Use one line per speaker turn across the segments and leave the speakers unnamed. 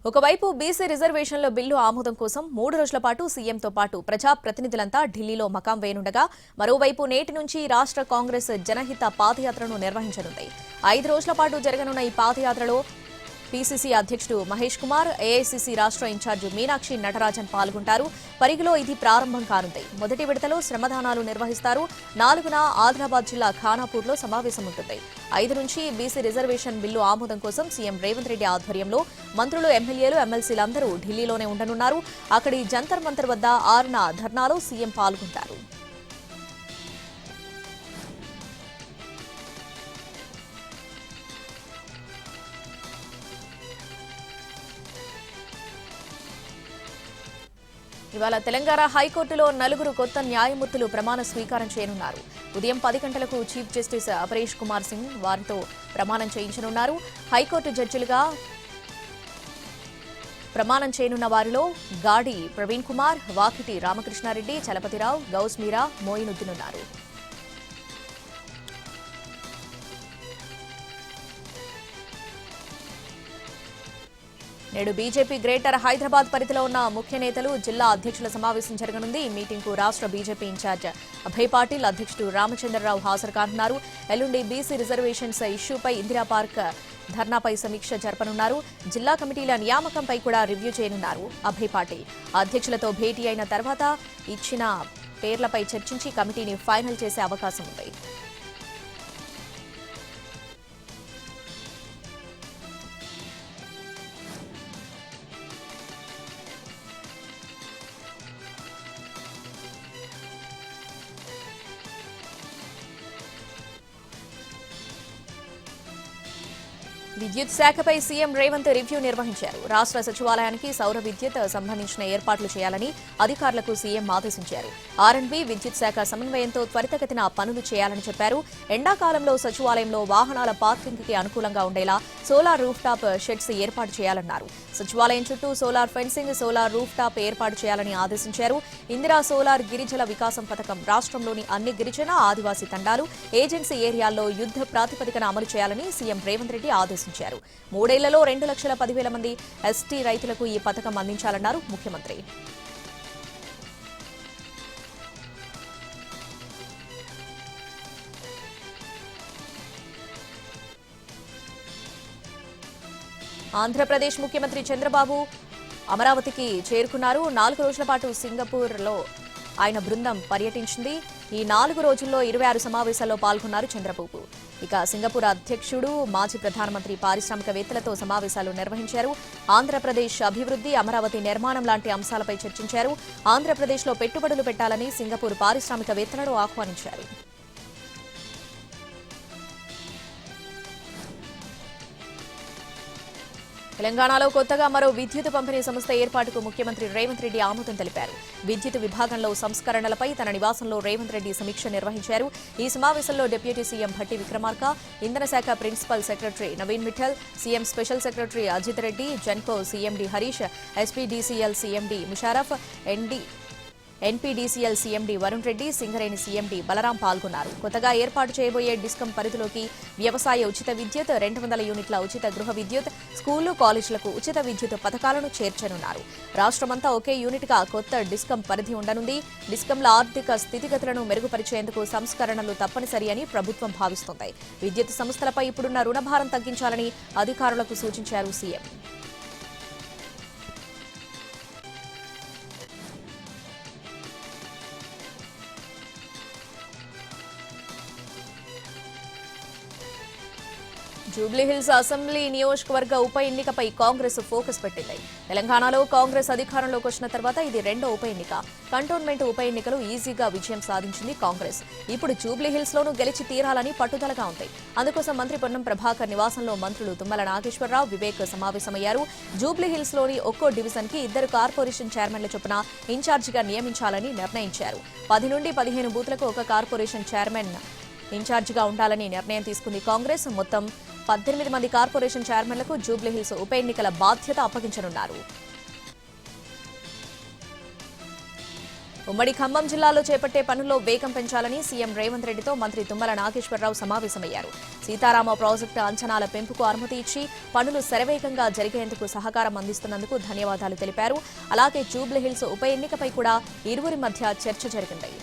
ఒకవైపు బీసీ రిజర్వేషన్ల బిల్లు ఆమోదం కోసం 3 రోజుల పాటు సీఎంతో పాటు ప్రజా ప్రతినిధులంతా ఢిల్లీలో మకాం వేయనుండగా మరోవైపు నేటి నుంచి రాష్ట్ర కాంగ్రెస్ జనహిత పాదయాత్రను నిర్వహించనుంది. 5 రోజుల పాటు జరగనున్న ఈ పాదయాత్రలో పీసీసీ అధ్యక్షుడు మహేష్ కుమార్, ఏఐసీసీ రాష్ట్ర ఇన్ఛార్జ్ మీనాక్షి నటరాజన్ పాల్గొంటారు. పరిగిలో ఇది ప్రారంభం కానుంది. మొదటి విడతలో శ్రమదానాలు నిర్వహిస్తారు. 4న ఆదిలాబాద్ జిల్లా ఖానాపూర్లో సమావేశం ఉంటుంది. 5 నుంచి బీసీ రిజర్వేషన్ బిల్లు ఆమోదం కోసం సీఎం రేవంత్ రెడ్డి ఆధ్వర్యంలో మంత్రులు, ఎమ్మెల్యేలు, ఎమ్మెల్సీలందరూ ఢిల్లీలోనే ఉండనున్నారు. అక్కడి జంతర్ మంతర్ వద్ద 6న ధర్నాలో సీఎం పాల్గొంటారు. ఇవాళ తెలంగాణ హైకోర్టులో 4 కొత్త న్యాయమూర్తులు ప్రమాణ స్వీకారం చేయనున్నారు. ఉదయం 10 గంటలకు చీఫ్ జస్టిస్ అపరేష్ కుమార్ సింగ్ వారితో ప్రమాణం చేయించనున్నారు. హైకోర్టు జడ్జిలుగా ప్రమాణం చేయనున్న వారిలో గాడి ప్రవీణ్ కుమార్, వాకిటి రామకృష్ణారెడ్డి, చలపతిరావు, గౌస్ మీరా, మోయినుద్దీన్ ఉన్నారు. నేడు బీజేపీ గ్రేటర్ హైదరాబాద్ పరిధిలో ఉన్న ముఖ్య నేతలు, జిల్లా అధ్యక్షుల సమావేశం జరగనుంది. ఈ మీటింగ్కు రాష్ట్ర బీజేపీ ఇన్ఛార్జ్ అభయ్ పాటిల్, అధ్యక్షుడు రామచంద్రరావు హాజరు కానున్నారు. ఎల్లుండి బీసీ రిజర్వేషన్స్ ఇష్యూపై ఇందిరా పార్క్ ధర్నాపై సమీక్ష జరపనున్నారు. జిల్లా కమిటీల నియామకంపై కూడా రివ్యూ చేయనున్నారు అభయ్ పాటిల్. అధ్యక్షులతో భేటీ అయిన తర్వాత ఇచ్చిన పేర్లపై చర్చించి కమిటీని ఫైనల్ చేసే అవకాశం ఉంది. విద్యుత్ శాఖపై సీఎం రేవంత్ రివ్యూ నిర్వహించారు. రాష్ట్ర సచివాలయానికి సౌర విద్యుత్ సంబంధించిన ఏర్పాట్లు చేయాలని అధికారులకు సీఎం ఆదేశించారు. ఆర్ఎండ్బీ విద్యుత్ శాఖ సమన్వయంతో త్వరితగతిన పనులు చేయాలని చెప్పారు. ఎండాకాలంలో సచివాలయంలో వాహనాల పార్కింగ్కి అనుకూలంగా ఉండేలా సోలార్ రూఫ్ టాప్ షెడ్స్ ఏర్పాటు చేయాలన్నారు. సచివాలయం చుట్టూ solar fencing, solar roof top ఏర్పాటు చేయాలని ఆదేశించారు. ఇందిరా సోలార్ గిరిజన వికాసం పథకం రాష్ట్రంలోని అన్ని గిరిజన, ఆదివాసీ తండాలు, ఏజెన్సీ ఏరియాల్లో యుద్ధ ప్రాతిపదికన అమలు చేయాలని సీఎం రేవంత్ రెడ్డి ఆదేశించారు. 3 ఏళ్లలో 2,10,000 మంది ఎస్టీ రైతులకు ఈ పథకం అందించాలన్నారు ముఖ్యమంత్రి. ఆంధ్రప్రదేశ్ ముఖ్యమంత్రి చంద్రబాబు అమరావతికి చేరుకున్నారు. 4 రోజుల పాటు సింగపూర్లో ఆయన బృందం పర్యటించింది. ఈ 4 రోజుల్లో 26 సమావేశాల్లో పాల్గొన్నారు చంద్రబాబు. ఇక సింగపూర్ అధ్యక్షుడు, మాజీ ప్రధానమంత్రి పారిశ్రామికవేత్తలతో సమావేశాలు నిర్వహించారు. ఆంధ్రప్రదేశ్ అభివృద్ధి, అమరావతి నిర్మాణం లాంటి అంశాలపై చర్చించారు. ఆంధ్రప్రదేశ్లో పెట్టుబడులు పెట్టాలని సింగపూర్ పారిశ్రామికవేత్తలను ఆహ్వానించారు. తెలంగాణలో కొత్తగా మరో విద్యుత్ పంపిణీ సంస్థ ఏర్పాటుకు ముఖ్యమంత్రి రేవంత్ రెడ్డి ఆమోదం తెలిపారు. విద్యుత్ విభాగంలో సంస్కరణలపై తన నివాసంలో రేవంత్ రెడ్డి సమీక్ష నిర్వహించారు. ఈ సమావేశంలో డిప్యూటీ సీఎం భట్టి విక్రమార్క, ఇంధన శాఖ principal secretary Naveen Mittal, CM special secretary Ajit Reddy, Genco CMD Harish, SPDCL CMD Musharraf, NPDCL CMD Varun Reddy, Singareni CMD Balram పాల్గొన్నారు. కొత్తగా ఏర్పాటు చేయబోయే డిస్కం పరిధిలోకి వ్యవసాయ ఉచిత విద్యుత్, 200 యూనిట్ల ఉచిత గృహ విద్యుత్, స్కూళ్లు, కాలేజీలకు ఉచిత విద్యుత్ పథకాలను చేర్చనున్నారు. రాష్ట్రమంతా ఒకే యూనిట్గా కొత్త డిస్కం పరిధి ఉండనుంది. డిస్కంల ఆర్థిక స్థితిగతులను మెరుగుపరిచేందుకు సంస్కరణలు తప్పనిసరి అని ప్రభుత్వం భావిస్తోంది. విద్యుత్ సంస్థలపై ఇప్పుడున్న రుణభారం తగ్గించాలని అధికారులకు సూచించారు సీఎం. జూబ్లీహిల్స్ అసెంబ్లీ నియోజకవర్గ ఉప ఎన్నికపై కాంగ్రెస్ ఫోకస్ పెట్టింది. తెలంగాణలో కాంగ్రెస్ అధికారంలోకి వచ్చిన తర్వాత ఇది 2వ ఉప ఎన్నిక. కంటోన్మెంట్ ఉప ఎన్నికలు ఈజీగా విజయం సాధించింది కాంగ్రెస్. ఇప్పుడు జూబ్లీహిల్స్లోనూ గెలిచి తీరాలని పట్టుదలగా ఉంది. అందుకోసం మంత్రి పొన్నం ప్రభాకర్ నివాసంలో మంత్రులు తుమ్మల నాగేశ్వరరావు, వివేక్ సమావేశమయ్యారు. జూబ్లీహిల్స్లోని ఒక్కో డివిజన్కి 2 కార్పొరేషన్ చైర్మన్ల చొప్పున ఇన్ఛార్జిగా నియమించాలని నిర్ణయించారు. 10 నుండి 15 బూత్లకు ఒక కార్పొరేషన్ చైర్మన్ ఇన్ఛార్జిగా ఉండాలని నిర్ణయం తీసుకుంది కాంగ్రెస్. మొత్తం 18 మంది కార్పొరేషన్ చైర్మన్లకు జూబ్లీహిల్స్ ఉప ఎన్నికల బాధ్యత అప్పగించనున్నారు. ఉమ్మడి ఖమ్మం జిల్లాలో చేపట్టే పనుల్లో వేగం పెంచాలని సీఎం రేవంత్ రెడ్డితో మంత్రి తుమ్మల నాగేశ్వరరావు సమావేశమయ్యారు. సీతారామ ప్రాజెక్టు అంచనాల పెంపుకు అనుమతి ఇచ్చి పనులు శరవేగంగా జరిగేందుకు సహకారం అందిస్తున్నందుకు ధన్యవాదాలు తెలిపారు. అలాగే జూబ్లీహిల్స్ ఉప ఎన్నికపై కూడా ఇరువురి మధ్య చర్చ జరిగింది.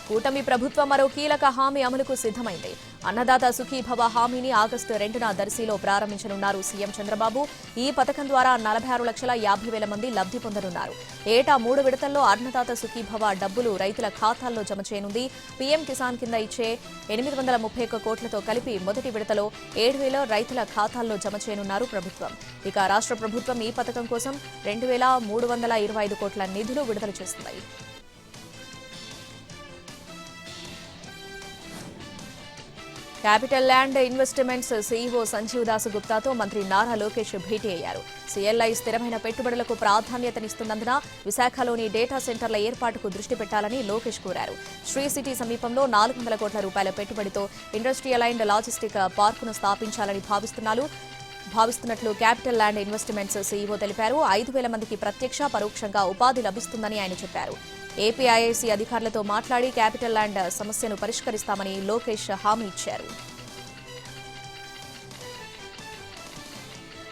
కూటమి ప్రభుత్వం మరో కీలక హామీ అమలుకు సిద్ధమైంది. అన్నదాత సుఖీభవ హామీని ఆగస్టు 2న దర్శిలో ప్రారంభించనున్నారు సీఎం చంద్రబాబు. ఈ పథకం ద్వారా 46,50,000 మంది లబ్ధి పొందనున్నారు. ఏటా 3 విడతల్లో అన్నదాత సుఖీభవ డబ్బులు రైతుల ఖాతాల్లో జమ చేయనుంది. పీఎం కిసాన్ కింద ఇచ్చే 831 కోట్లతో కలిపి మొదటి విడతలో 7,000 రైతుల ఖాతాల్లో జమ చేయనున్నారు ప్రభుత్వం. ఇక రాష్ట్ర ప్రభుత్వం ఈ పథకం కోసం 2,325 కోట్ల నిధులు విడుదల చేస్తుంది. Capital land investments CEO Sanjeev Das గుప్తాతో మంత్రి నారా లోకేష్ భేటీ అయ్యారు. సీఎల్ఐ స్థిరమైన పెట్టుబడులకు ప్రాధాన్యతనిస్తున్నందున విశాఖలోని డేటా సెంటర్ల ఏర్పాటుకు దృష్టి పెట్టాలని లోకేష్ కోరారు. శ్రీ సిటీ సమీపంలో 400 కోట్ల రూపాయల పెట్టుబడితో ఇండస్ట్రియల్ అండ్ లాజిస్టిక్ పార్కును స్థాపించాలని భావిస్తున్నట్లు క్యాపిటల్ ల్యాండ్ ఇన్వెస్ట్మెంట్స్ సీఈఓ తెలిపారు. 5,000 మందికి ప్రత్యక్ష పరోక్షంగా ఉపాధి లభిస్తుందని ఆయన చెప్పారు. ఏపీఐఐసీ అధికారులతో మాట్లాడి క్యాపిటల్ ల్యాండ్ సమస్యను పరిష్కరిస్తామని లోకేష్ హామీ ఇచ్చారు.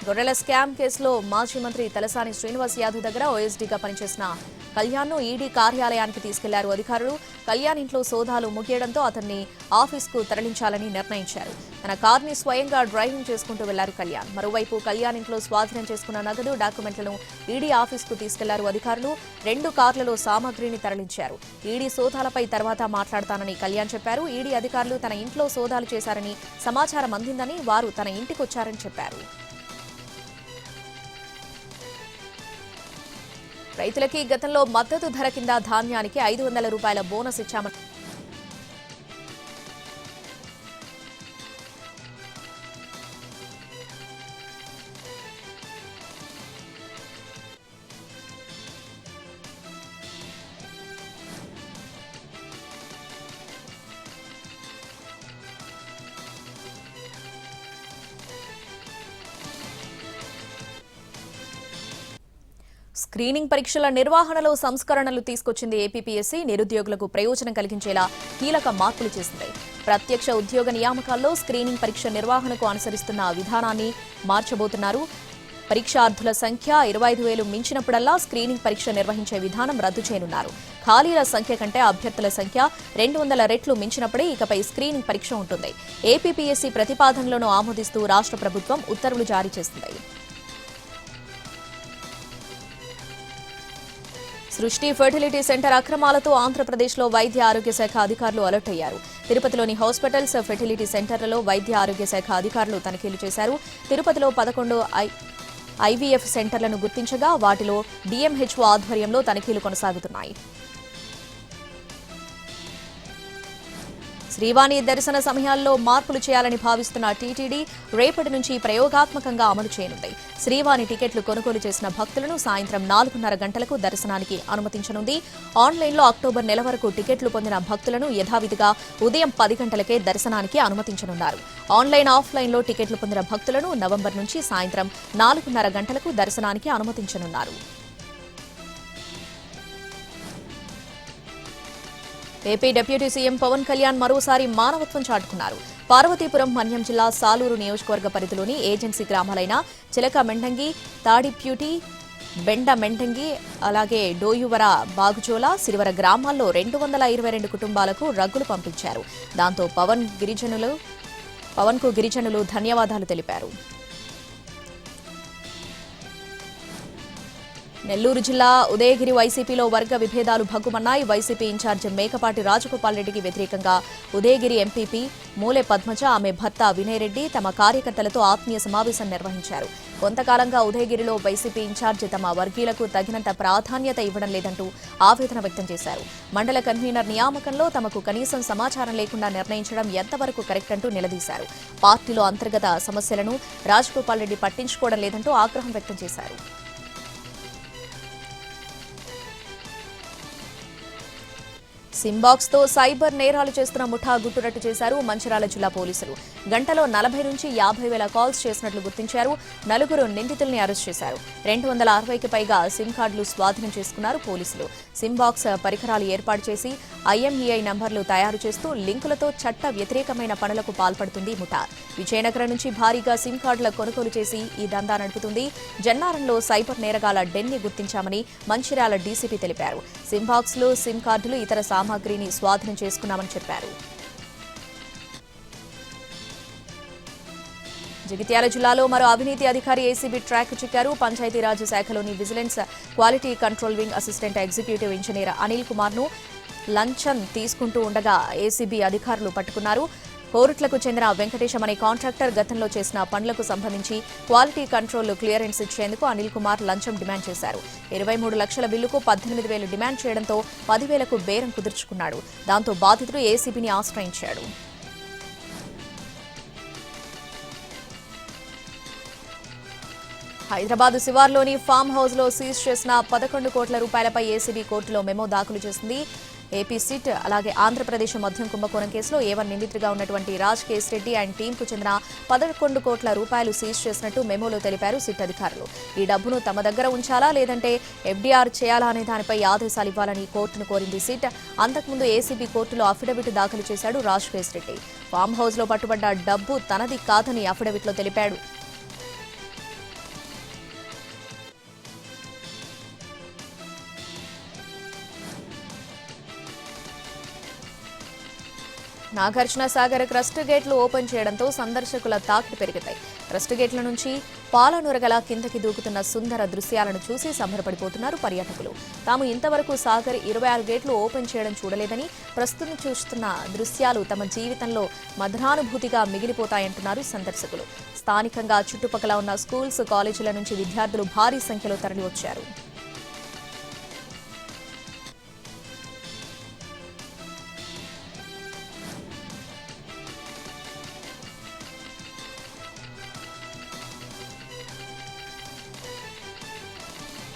గొర్రెల స్కామ్ కేసులో మాజీ మంత్రి తలసాని శ్రీనివాస్ యాదవ్ దగ్గర ఓఎస్డీగా పనిచేసిన కళ్యాణ్ను ఈడీ కార్యాలయానికి తీసుకెళ్లారు అధికారులు. కళ్యాణ్ ఇంట్లో సోదాలు ముగియడంతో అతన్ని ఆఫీస్కు తరలించాలని నిర్ణయించారు. తన కార్ని స్వయంగా డ్రైవింగ్ చేసుకుంటూ వెళ్లారు కళ్యాణ్. మరోవైపు కళ్యాణ్ ఇంట్లో స్వాధీనం చేసుకున్న నగదు, డాక్యుమెంట్లను ఈడీ ఆఫీస్కు తీసుకెళ్లారు అధికారులు. 2 కార్లలో సామగ్రిని తరలించారు. ఈడీ సోదాలపై తర్వాత మాట్లాడతానని కళ్యాణ్ చెప్పారు. ఈడీ అధికారులు తన ఇంట్లో సోదాలు చేశారని సమాచారం అందిందని, వారు తన ఇంటికొచ్చారని చెప్పారు. రైతులకి గతంలో మద్దతు ధర కింద ధాన్యానికి 500 రూపాయల బోనస్ ఇచ్చామని స్క్రీనింగ్ పరీక్షల నిర్వహణలో సంస్కరణలు తీసుకొచ్చింది ఏపీపీఎస్సీ. నిరుద్యోగులకు ప్రయోజనం కలిగించేలా కీలక మార్పులు చేసింది. ప్రత్యక్ష ఉద్యోగ నియామకాల్లో స్క్రీనింగ్ పరీక్ష నిర్వహణకు అనుసరిస్తున్న విధానాన్ని మార్చబోతున్నారు. పరీక్షార్థుల సంఖ్య 25,000 మించినప్పుడల్లా స్క్రీనింగ్ పరీక్ష నిర్వహించే విధానం రద్దు చేయనున్నారు. ఖాళీల సంఖ్య కంటే అభ్యర్థుల సంఖ్య 200 రెట్లు మించినప్పుడే ఇకపై స్క్రీనింగ్ పరీక్ష ఉంటుంది. ఏపీపీఎస్సీ ప్రతిపాదనలను ఆమోదిస్తూ రాష్ట్ర ప్రభుత్వం ఉత్తర్వులు జారీ చేసింది. సృష్టి ఫెర్టిలిటీ సెంటర్ అక్రమాలతో ఆంధ్రప్రదేశ్లో వైద్య ఆరోగ్య శాఖ అధికారులు అలర్ట్ అయ్యారు. తిరుపతిలోని హాస్పిటల్స్, ఫెర్టిలిటీ సెంటర్లలో వైద్య ఆరోగ్య శాఖ అధికారులు తనిఖీలు చేశారు. తిరుపతిలో 11 ఐవీఎఫ్ సెంటర్లను గుర్తించగా వాటిలో డీఎంహెచ్ఓ ఆధ్వర్యంలో తనిఖీలు కొనసాగుతున్నాయి. శ్రీవాణి దర్శన సమయాల్లో మార్పులు చేయాలని భావిస్తున్న టీటీడీ రేపటి నుంచి ప్రయోగాత్మకంగా అమలు చేయనుంది. శ్రీవాణి టికెట్లు కొనుగోలు చేసిన భక్తులను సాయంత్రం 4:30 గంటలకు దర్శనానికి అనుమతించనుంది. ఆన్లైన్లో అక్టోబర్ నెల వరకు టికెట్లు పొందిన భక్తులను యథావిధిగా ఉదయం 10 గంటలకే దర్శనానికి అనుమతించనున్నారు. ఆన్లైన్, ఆఫ్లైన్లో టికెట్లు పొందిన భక్తులను నవంబర్ నుంచి సాయంత్రం 4:30 గంటలకు దర్శనానికి అనుమతించనున్నారు. AP deputy CM Pawan Kalyan మరోసారి మానవత్వం చాటుకున్నారు. పార్వతీపురం, మన్యం జిల్లా సాలూరు నియోజకవర్గ పరిధిలోని ఏజెన్సీ గ్రామాలైన చిలక మెండంగి, తాడిప్యూటి, బెండ మెండంగి, అలాగే డోయువర, బాగుజోల, సిరివర గ్రామాల్లో 222 కుటుంబాలకు రగ్గులు పంపించారు. దాంతో పవన్కు గిరిజనులు ధన్యవాదాలు తెలిపారు. నెల్లూరు జిల్లా ఉదయగిరి వైసీపీలో వర్గ విభేదాలు భగ్గుమన్నాయి. వైసీపీ ఇన్ఛార్జ్ మేకపాటి రాజగోపాల్ రెడ్డికి వ్యతిరేకంగా ఉదయగిరి ఎంపీపీ మూలె పద్మజ, ఆమె భర్త వినయ్ రెడ్డి తమ కార్యకర్తలతో ఆత్మీయ సమావేశం నిర్వహించారు. కొంతకాలంగా ఉదయగిరిలో వైసీపీ ఇన్ఛార్జ్ తమ వర్గీయులకు తగినంత ప్రాధాన్యత ఇవ్వడం లేదంటూ ఆవేదన వ్యక్తం చేశారు. మండల కన్వీనర్ నియామకంలో తమకు కనీసం సమాచారం లేకుండా నిర్ణయించడం ఎంతవరకు కరెక్ట్ అంటూ నిలదీశారు. పార్టీలో అంతర్గత సమస్యలను రాజగోపాల్ రెడ్డి పట్టించుకోవడం లేదంటూ ఆగ్రహం వ్యక్తం చేశారు. సిమ్బాక్స్ తో సైబర్ నేరాలు చేస్తున్న ముఠా గుట్టురట్టు చేశారు మంచిర్యాల జిల్లా పోలీసులు. గంటలో 40 నుంచి 50 వేల కాల్స్ చేసినట్లు గుర్తించారు. 4 నిందితుల్ని అరెస్ట్ చేశారు. 260కి పైగా సిమ్ కార్డులు స్వాధీనం చేసుకున్నారు పోలీసులు. సిమ్బాక్స్ పరికరాలు ఏర్పాటు చేసి IMEI నంబర్లు తయారు చేస్తూ లింకులతో చట్ట వ్యతిరేకమైన పనులకు పాల్పడుతుంది ముఠా. విజయనగరం నుంచి భారీగా సిమ్ కార్డుల కొనుగోలు చేసి ఈ దందా నడుపుతుంది. జన్నారంలో సైబర్ నేరగాల డెన్ని గుర్తించామని మంచిర్యాల డీసీపీ తెలిపారు. సిమ్బాక్స్ లో సిమ్ కార్డులు, ఇతర సామాగ్రిని స్వాధీనం చేసుకున్నామని చెప్పారు. జగిత్యాల జిల్లాలో మరో అవినీతి అధికారి ఏసీబీ ట్రాక్ చిక్కారు. పంచాయతీరాజ్ శాఖలోని vigilance quality control wing assistant executive engineer Anil Kumar ను లంచం తీసుకుంటూ ఉండగా ఏసీబీ అధికారులు పట్టుకున్నారు. కోరుట్లకు చెందిన వెంకటేశం అనే కాంట్రాక్టర్ గతంలో చేసిన పనులకు సంబంధించి క్వాలిటీ కంట్రోల్ క్లియరెన్స్ ఇచ్చేందుకు అనిల్ కుమార్ లంచం డిమాండ్ చేశారు. 23 లక్షల బిల్లుకు 18,000 డిమాండ్ చేయడంతో 10,000కు బేరం కుదుర్చుకున్నాడు. దాంతో బాధితుడు ఏసీబీని ఆశ్రయించాడు. హైదరాబాద్ శివార్లోని ఫామ్ హౌస్ లో సీజ్ చేసిన 11 కోట్ల రూపాయలపై ఏసీబీ కోర్టులో మెమో దాఖలు చేసింది. ఏపీ సిట్ అలాగే ఆంధ్రప్రదేశ్ మద్యం కుంభకోణం కేసులో A1 నిందితుడిగా ఉన్నటువంటి రాజ్ కేస్ రెడ్డి అండ్ టీంకు చెందిన 11 కోట్ల రూపాయలు సీజ్ చేసినట్టు మెమోలో తెలిపారు సిట్ అధికారులు. ఈ డబ్బును తమ దగ్గర ఉంచాలా లేదంటే FDR చేయాలా అనే దానిపై ఆదేశాలు ఇవ్వాలని కోర్టును కోరింది సిట్. అంతకుముందు ఏసీబీ కోర్టులో అఫిడవిట్ దాఖలు చేశాడు Raj case Reddy. Farm house లో పట్టుబడ్డ డబ్బు తనది కాదని అఫిడవిట్లో తెలిపాడు. నాగార్జున సాగర్ క్రస్ట్ గేట్లు ఓపెన్ చేయడంతో సందర్శకుల తాకిడి పెరిగాయి. క్రస్ట్ గేట్ల నుంచి పాలనురగల కిందకి దూకుతున్న సుందర దృశ్యాలను చూసి సంబరపడిపోతున్నారు పర్యాటకులు. తాము ఇంతవరకు సాగర్ 26 గేట్లు ఓపెన్ చేయడం చూడలేదని, ప్రస్తుతం చూస్తున్న దృశ్యాలు తమ జీవితంలో మధురానుభూతిగా మిగిలిపోతాయంటున్నారు సందర్శకులు. స్థానికంగా చుట్టుపక్కల ఉన్న స్కూల్స్, కాలేజీల నుంచి విద్యార్థులు భారీ సంఖ్యలో తరలివచ్చారు.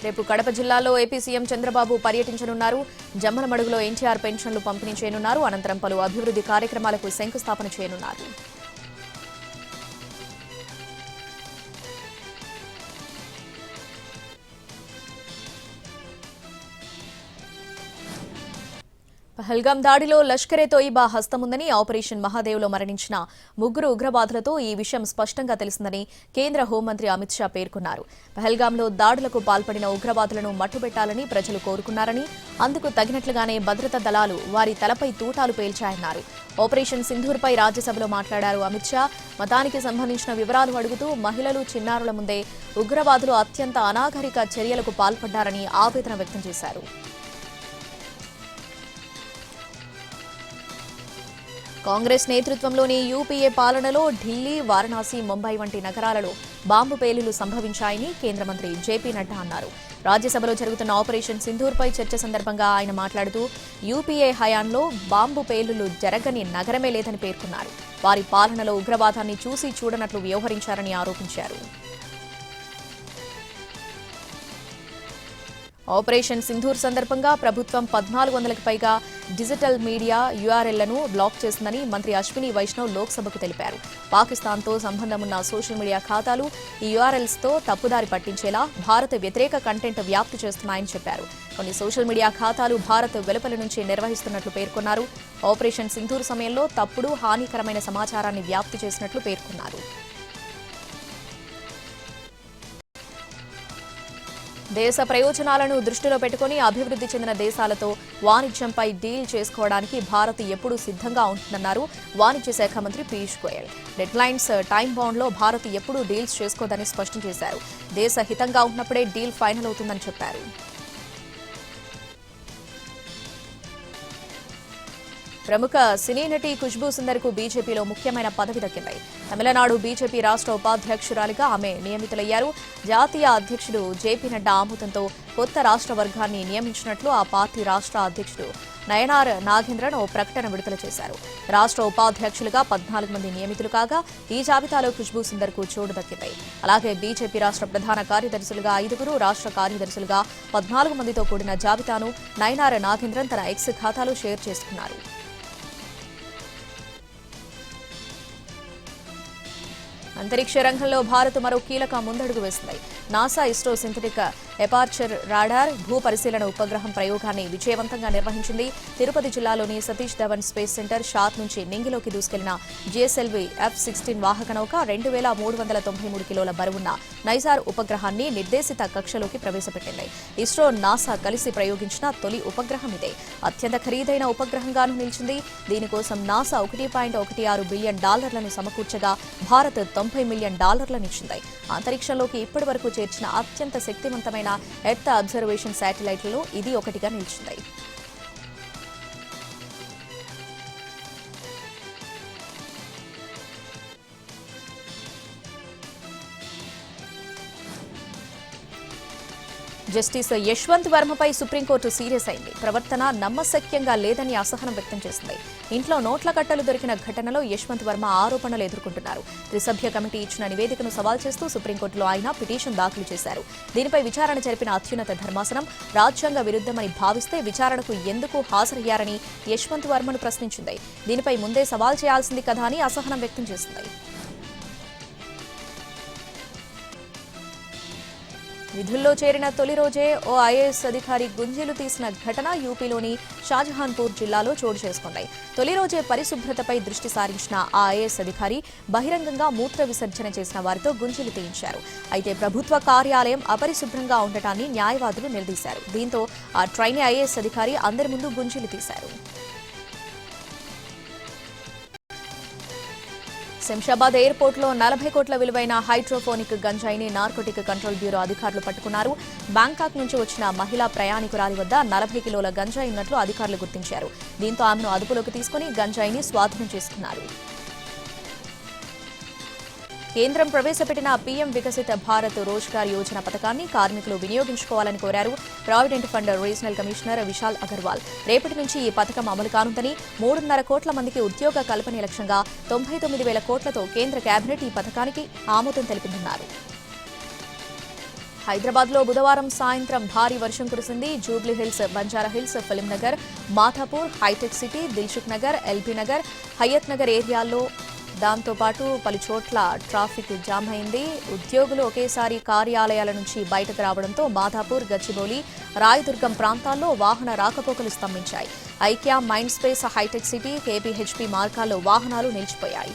రేపు కడప జిల్లాలో ఏపీ సీఎం చంద్రబాబు పర్యటించనున్నారు. జమ్మలమడుగులో ఎన్టీఆర్ పెన్షన్లు పంపిణీ చేయనున్నారు. అనంతరం పలు అభివృద్ధి కార్యక్రమాలకు శంకుస్థాపన చేయనున్నారు. పహల్గాం దాడిలో లష్కరే తోయిబా హస్తముందని, ఆపరేషన్ మహాదేవ్లో మరణించిన 3 ఉగ్రవాదులతో ఈ విషయం స్పష్టంగా తెలిసిందని కేంద్ర హోంమంత్రి అమిత్ షా పేర్కొన్నారు. పహల్గాంలో దాడులకు పాల్పడిన ఉగ్రవాదులను మట్టుబెట్టాలని ప్రజలు కోరుకున్నారని, అందుకు తగినట్లుగానే భద్రతా దళాలు వారి తలపై తూటాలు పేల్చాయన్నారు. ఆపరేషన్ సింధూర్పై రాజ్యసభలో మాట్లాడారు అమిత్ షా. మతానికి సంబంధించిన వివరాలు అడుగుతూ మహిళలు, చిన్నారుల ముందే ఉగ్రవాదులు అత్యంత అనాగరిక చర్యలకు పాల్పడ్డారని ఆవేదన వ్యక్తం చేశారు. కాంగ్రెస్ నేతృత్వంలోని యూపీఏ పాలనలో ఢిల్లీ, వారణాసి, ముంబై వంటి నగరాలలో బాంబు పేలుళ్లు సంభవించాయని కేంద్ర మంత్రి జేపీ నడ్డా అన్నారు. రాజ్యసభలో జరుగుతున్న ఆపరేషన్ సింధూర్పై చర్చ సందర్భంగా ఆయన మాట్లాడుతూ యూపీఏ హయాంలో బాంబు పేలుళ్లు జరగని నగరమే లేదని పేర్కొన్నారు. వారి పాలనలో ఉగ్రవాదాన్ని చూసి చూడనట్లు వ్యవహరించారని ఆరోపించారు. ఆపరేషన్ సింధూర్ సందర్భంగా ప్రభుత్వం 1400కి పైగా డిజిటల్ మీడియా URLలను బ్లాక్ చేసిందని మంత్రి అశ్విని వైష్ణవ్ లోక్సభకు తెలిపారు. పాకిస్తాన్తో సంబంధమున్న సోషల్ మీడియా ఖాతాలు ఈ URLస్తో తప్పుదారి పట్టించేలా భారత వ్యతిరేక కంటెంట్ వ్యాప్తి చేస్తున్నాయని చెప్పారు. కొన్ని సోషల్ మీడియా ఖాతాలు భారత్ వెలుపల నుంచి నిర్వహిస్తున్నట్లు పేర్కొన్నారు. ఆపరేషన్ సింధూర్ సమయంలో తప్పుడు, హానికరమైన సమాచారాన్ని వ్యాప్తి చేసినట్లు పేర్కొన్నారు. దేశ ప్రయోజనాలను దృష్టిలో పెట్టుకుని అభివృద్ధి చెందిన దేశాలతో వాణిజ్యంపై డీల్ చేసుకోవడానికి భారత్ ఎప్పుడూ సిద్ధంగా ఉంటుందన్నారు వాణిజ్య శాఖ మంత్రి పీయూష్ గోయల్. డెడ్లైన్స్, టైం బౌండ్లో భారత్ ఎప్పుడూ డీల్స్ చేసుకోదని స్పష్టం చేశారు. దేశ హితంగా ఉన్నప్పుడే డీల్ ఫైనల్ అవుతుందని చెప్పారు. ప్రముఖ సినీ నటి ఖుష్బూ సుందర్కు బీజేపీలో ముఖ్యమైన పదవి దక్కింది. తమిళనాడు బీజేపీ రాష్ట్ర ఉపాధ్యక్షురాలిగా ఆమె నియమితులయ్యారు. జాతీయ అధ్యక్షుడు జేపీ నడ్డా ఆమోదంతో కొత్త రాష్ట్ర వర్గాన్ని నియమించినట్లు ఆ పార్టీ రాష్ట్ర అధ్యక్షుడు నయనార్ నాగేంద్రన్ ఓ ప్రకటన విడుదల చేశారు. రాష్ట్ర ఉపాధ్యక్షులుగా 14 మంది నియమితులు కాగా ఈ జాబితాలో ఖుష్బూ సుందర్కు చోటు దక్కింది. అలాగే బీజేపీ రాష్ట్ర ప్రధాన కార్యదర్శులుగా 5, రాష్ట్ర కార్యదర్శులుగా 14 మందితో కూడిన జాబితాను నయనార్ నాగేంద్రన్ తన ఎక్స్ ఖాతాలో షేర్ చేసుకున్నారు. అంతరిక్ష రంగంలో భారత్ మరో కీలక ముందడుగు వేసింది. నాసా ఇస్రో సింథటిక్ ఎపార్చర్ రాడార్ భూ పరిశీలన ఉపగ్రహం ప్రయోగాన్ని విజయవంతంగా నిర్వహించింది. తిరుపతి జిల్లాలోని Satish Dhawan space centre shot నుంచి నింగిలోకి దూసుకెళ్లిన జిఎస్ఎల్వి F-16 వాహక నౌక 2393 కిలోల బరువున్న నైజార్ ఉపగ్రహాన్ని నిర్దేశిత కక్షలోకి ప్రవేశపెట్టింది. ఇస్రో నాసా కలిసి ప్రయోగించిన తొలి ఉపగ్రహం ఇదే. అత్యంత ఖరీదైన ఉపగ్రహంగానూ నిలిచింది. దీనికోసం నాసా $1.16 బిలియన్ సమకూర్చగా భారత్ $90 మిలియన్ ఇచ్చింది. అంతరిక్షంలోకి ఇప్పటి వరకు చేర్చిన అత్యంత శక్తివంతమైన ఎర్త్ అబ్జర్వేషన్ శాటిలైట్లలో ఇది ఒకటిగా నిలిచింది. జస్టిస్ యశ్వంత్ వర్మపై సుప్రీంకోర్టు సీరియస్ అయింది. ప్రవర్తన నమ్మశక్యంగా లేదని అసహనం వ్యక్తం చేసింది. ఇంట్లో నోట్ల కట్టలు దొరికిన ఘటనలో యశ్వంత్ వర్మ ఆరోపణలు ఎదుర్కొంటున్నారు. త్రిసభ్య కమిటీ ఇచ్చిన నివేదికను సవాల్ చేస్తూ సుప్రీంకోర్టులో ఆయన పిటిషన్ దాఖలు చేశారు. దీనిపై విచారణ జరిపిన అత్యున్నత ధర్మాసనం రాజ్యాంగ విరుద్ధమని భావిస్తే విచారణకు ఎందుకు హాజరయ్యారని యశ్వంత్ వర్మను ప్రశ్నించింది. దీనిపై ముందే సవాల్ చేయాల్సింది కదా అని అసహనం వ్యక్తం చేసింది. విధుల్లో చేరిన తొలి రోజే ఓ ఐఏఎస్ అధికారి గుంజీలు తీసిన ఘటన యూపీలోని షాజహాన్పూర్ జిల్లాలో చోటు చేసుకుంది. తొలి రోజే పరిశుభ్రతపై దృష్టి సారించిన ఆ ఐఏఎస్ అధికారి బహిరంగంగా మూత్ర విసర్జన చేసిన వారితో గుంజీలు తీయించారు. అయితే ప్రభుత్వ కార్యాలయం అపరిశుభ్రంగా ఉండటాన్ని న్యాయవాదులు నిలదీశారు. దీంతో ఆ ట్రైనీ ఐఏఎస్ అధికారి అందరి ముందు గుంజీలు తీశారు. శంషాబాద్ ఎయిర్పోర్టులో 40 కోట్ల విలువైన హైడ్రోఫోనిక్ గంజాయిని నార్కోటిక్ కంట్రోల్ బ్యూరో అధికారులు పట్టుకున్నారు. బ్యాంకాక్ నుంచి వచ్చిన మహిళా ప్రయాణికురాలి వద్ద 40 కిలోల గంజాయి ఉన్నట్లు అధికారులు గుర్తించారు. దీంతో ఆమెను అదుపులోకి తీసుకుని గంజాయిని స్వాధీనం చేసుకున్నారు. కేంద్రం ప్రవేశపెట్టిన పీఎం వికసిత భారత్ రోజ్గార్ యోజన పథకాన్ని కార్మికులు వినియోగించుకోవాలని కోరారు provident fund regional commissioner Vishal Agarwal. రేపటి నుంచి ఈ పథకం అమలు కానుందని 3.5 కోట్ల మందికి ఉద్యోగ కల్పన లక్ష్యంగా 99,000 కోట్లతో కేంద్ర కేబినెట్ ఈ పథకానికి ఆమోదం తెలిపిందన్నారు. హైదరాబాద్లో బుధవారం సాయంత్రం భారీ వర్షం కురిసింది. జూబ్లీహిల్స్, బంజారాహిల్స్, ఫిలింనగర్, మాథాపూర్, హైటెక్ సిటీ, దిల్సుఖ్ నగర్, ఎల్బీ నగర్, హయత్ నగర్ ఏరియాల్లో దాంతో పాటు పలు చోట్ల ట్రాఫిక్ జామ్ అయింది. ఉద్యోగులు ఒకేసారి కార్యాలయాల నుంచి బయటకు రావడంతో మాధాపూర్, గచ్చిబౌలి, రాయదుర్గం ప్రాంతాల్లో వాహన రాకపోకలు స్తంభించాయి. IKEA, Mindspace, Hitech City, KPHB మార్గాల్లో వాహనాలు నిలిచిపోయాయి.